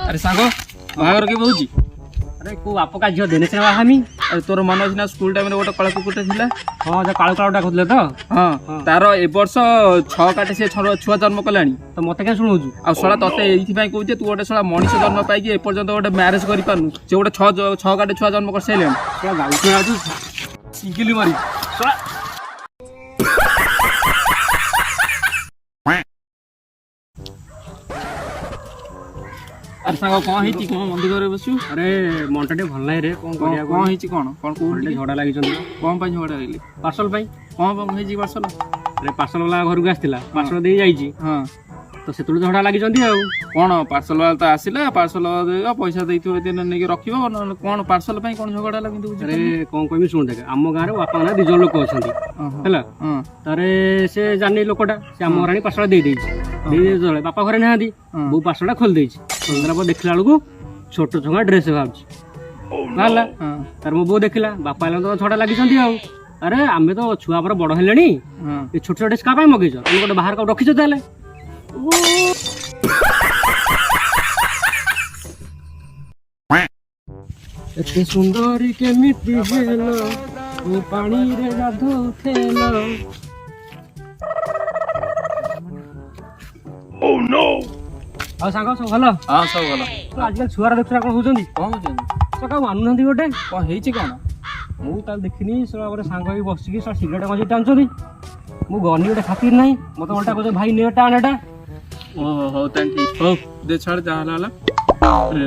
अरे सांग बाहर के बहुची अरे को बाप का झियो देने से हामी अरे तोर मन अछि ना स्कूल टाइम रे गोटे कळा कुकुरटा थिला हां जे काळो काळोटा कहले तो हां तार ए वर्ष 6 काटे से छुआ जन्म कलानी तो मते के सुनौजु आ सळा तते एथि पई कहू जे तू गोटे सळा मनीष जन्म पाई कि ए पर्यंत गोटे मैरिज करि पानु जे गोटे 6 काटे छुआ जन्म कर सैलेन क्या गाउ के आजु सिंगली मारी सळा अरे सांग कौन हिची कौन मंदी करे बसु अरे मनटा टे भल नै रे कोन करिया कौन हिची कौन कौन कोन झगड़ा लागि जंदी कौन पई झगड़ा लागली पार्सल पई कौन हिची पार्सल अरे पार्सल वाला घर को आस्तिला पार्सल दे जाईची हां तो सेतुल झगड़ा लागि जंदी आ कौन पार्सल वाला तो आसिला पार्सल देगा पैसा देइथो दिन नै रखिबो कौन पार्सल पई कौन झगड़ा लागि दउ अरे कोन कोमी सुन देख आम गारे बापा ना दिजन लोक अछंती हैला तारे से जानी लोकटा से आम घरानी पार्सल दे देइची दे जळे बापा घरे नादी बो पार्सलटा खोल देइची खोलला पर देखला लको छोट छोगा ड्रेस भाबची भाला तार मो बो देखला बापा ला तो छोटा लागि जंदी आ अरे आमे तो छुआ पर बड़ हेलेनी ए छोट छोट ड्रेस का पई मगेछ तुम गोटे बाहर का रखिछ ताले एते सुंदरी के मिट्टी हेलो ओ पानी रे गाधो खेलो ओ नो आ सांग सब भलो हां सब भलो तो आजकल छुआरा देखरा कोन होजंदी कौन होजंदी तो का मानुनंदी गोटे कौन हेची कौन मु ताल देखिनी सला गोटे सांग ही बसि की सिगरेट मजी टांचोदी मु गनी गोटे खातिर नाही मते उल्टा कहै भाई नेटा आनेटा ओ हो थैंक यू हो दे छाड़ जा हाला रे